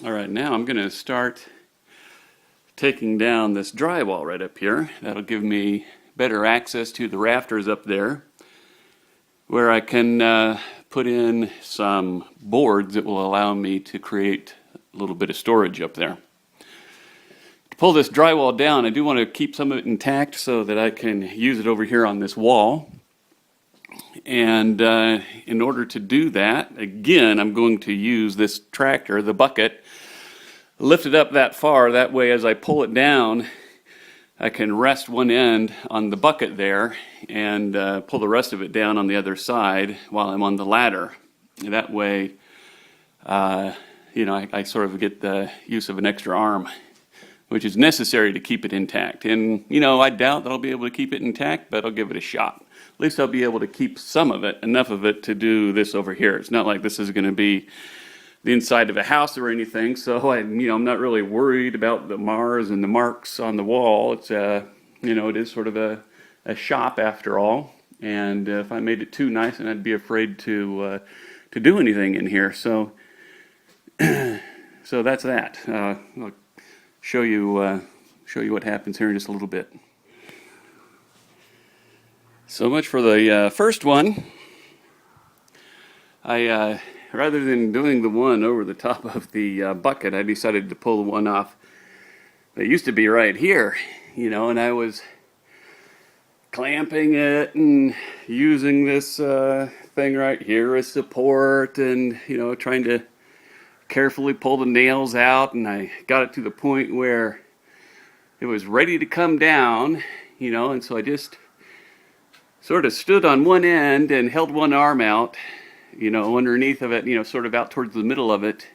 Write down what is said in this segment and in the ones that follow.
All right, now I'm going to start taking down this drywall right up here. That'll give me better access to the rafters up there, where I can put in some boards that will allow me to create a little bit of storage up there. To pull this drywall down, I do want to keep some of it intact so that I can use it over here on this wall. And in order to do that, again, I'm going to use this tractor, the bucket, lift it up that far. That way, as I pull it down, I can rest one end on the bucket there and pull the rest of it down on the other side while I'm on the ladder. And that way, I sort of get the use of an extra arm, which is necessary to keep it intact. And, I doubt that I'll be able to keep it intact, but I'll give it a shot. At least I'll be able to keep some of it, enough of it to do this over here. It's not like this is going to be the inside of a house or anything, so I'm not really worried about the Mars and the marks on the wall. It's it is sort of a shop after all, and if I made it too nice, then I'd be afraid to do anything in here. So that's that. I'll show you what happens here in just a little bit. So much for the first one. Rather than doing the one over the top of the bucket, I decided to pull the one off that used to be right here, and I was clamping it and using this thing right here as support and, trying to carefully pull the nails out, and I got it to the point where it was ready to come down, and so I just sort of stood on one end and held one arm out, underneath of it, sort of out towards the middle of it,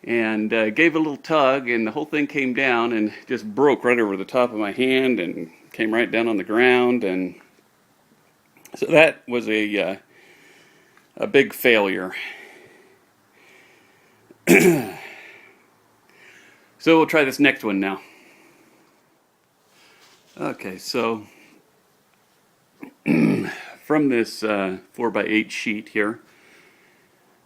and gave a little tug, and the whole thing came down and just broke right over the top of my hand and came right down on the ground. And so that was a big failure. So we'll try this next one now. Okay, so from this 4x8 sheet here,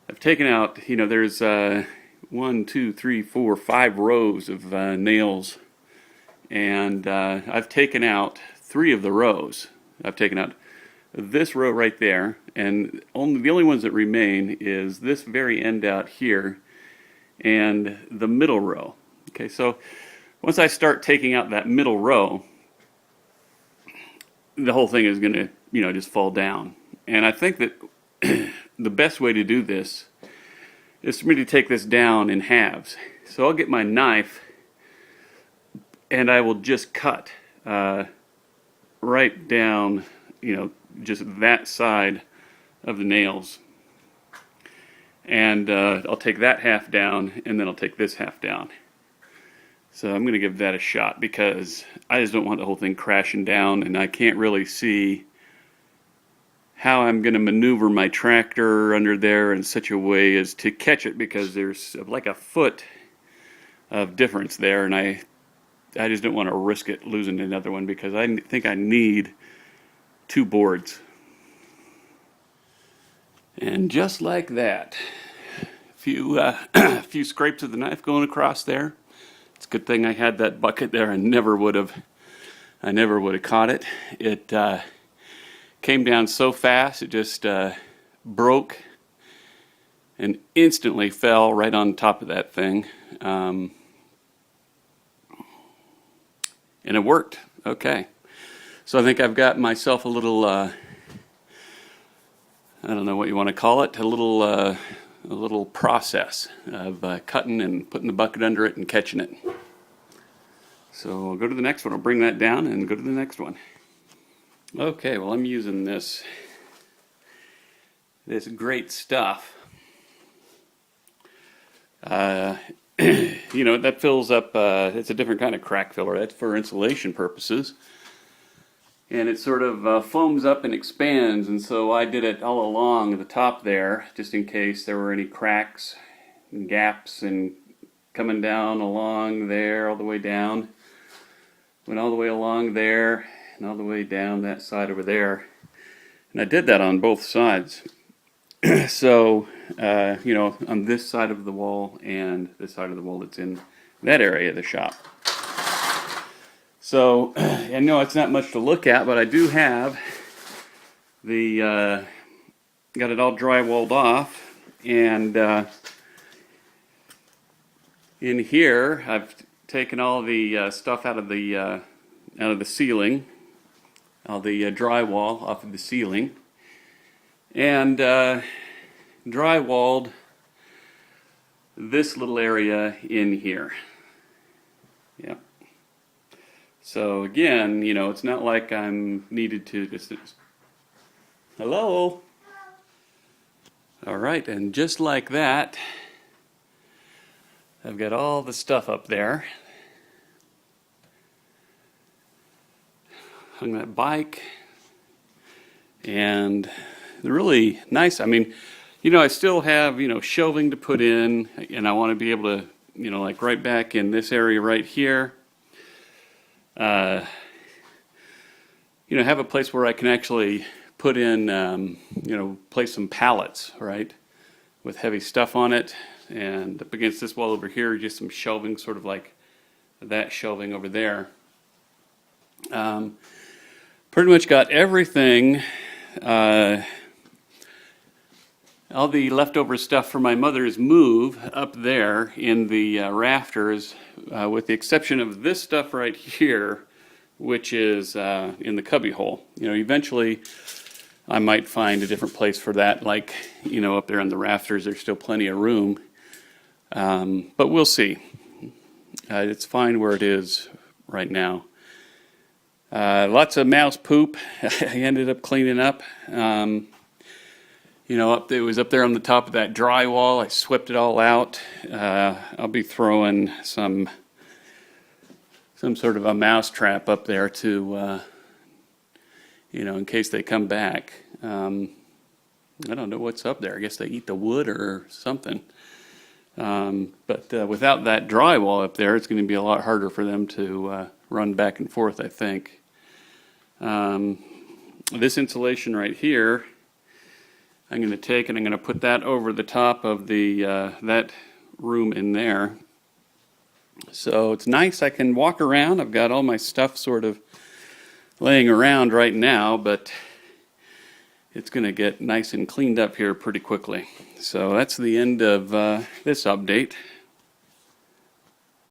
I've taken out, there's 1, 2, 3, 4, 5 rows of nails, and I've taken out 3 of the rows. I've taken out this row right there, and the only ones that remain is this very end out here and the middle row. Okay, so once I start taking out that middle row, the whole thing is going to just fall down. And I think that the best way to do this is for me to take this down in halves. So I'll get my knife and I will just cut right down, just that side of the nails. And I'll take that half down, and then I'll take this half down. So I'm going to give that a shot because I just don't want the whole thing crashing down, and I can't really see how I'm going to maneuver my tractor under there in such a way as to catch it, because there's like a foot of difference there, and I just don't want to risk it losing another one, because I think I need 2 boards. And just like that, a few scrapes of the knife going across there. It's a good thing I had that bucket there. I never would have caught it. It came down so fast, it just broke and instantly fell right on top of that thing. And it worked. Okay. So I think I've got myself a little, I don't know what you want to call it, a little process of cutting and putting the bucket under it and catching it. So I'll go to the next one. I'll bring that down and go to the next one. Okay, well, I'm using this great stuff. That fills up, it's a different kind of crack filler. That's for insulation purposes. And it sort of foams up and expands, and so I did it all along the top there, just in case there were any cracks and gaps, and coming down along there, all the way down. Went all the way along there, and all the way down that side over there. And I did that on both sides. So, you know, on this side of the wall and this side of the wall that's in that area of the shop. So, I know it's not much to look at, but I do have the, got it all drywalled off, and in here I've taken all the stuff out of the ceiling, all the drywall off of the ceiling, and drywalled this little area in here. Yep. So again, you know, it's not like I'm needed to just... Hello? All right, and just like that, I've got all the stuff up there. Hung that bike, and they're really nice. I mean, you know, I still have, you know, shelving to put in, and I want to be able to, you know, like right back in this area right here, you know, have a place where I can actually put in, you know, place some pallets, right, with heavy stuff on it, and up against this wall over here, just some shelving, sort of like that shelving over there. Pretty much got everything, all the leftover stuff from my mother's move up there in the rafters, with the exception of this stuff right here, which is in the cubby hole. You know, eventually I might find a different place for that, like, you know, up there in the rafters there's still plenty of room, but we'll see. It's fine where it is right now. Lots of mouse poop I ended up cleaning up. You know, it was up there on the top of that drywall. I swept it all out. I'll be throwing some sort of a mouse trap up there to, you know, in case they come back. I don't know what's up there. I guess they eat the wood or something. But without that drywall up there, it's going to be a lot harder for them to run back and forth, I think. This insulation right here, I'm going to take and I'm going to put that over the top of the that room in there. So it's nice. I can walk around. I've got all my stuff sort of laying around right now, but it's going to get nice and cleaned up here pretty quickly. So that's the end of this update.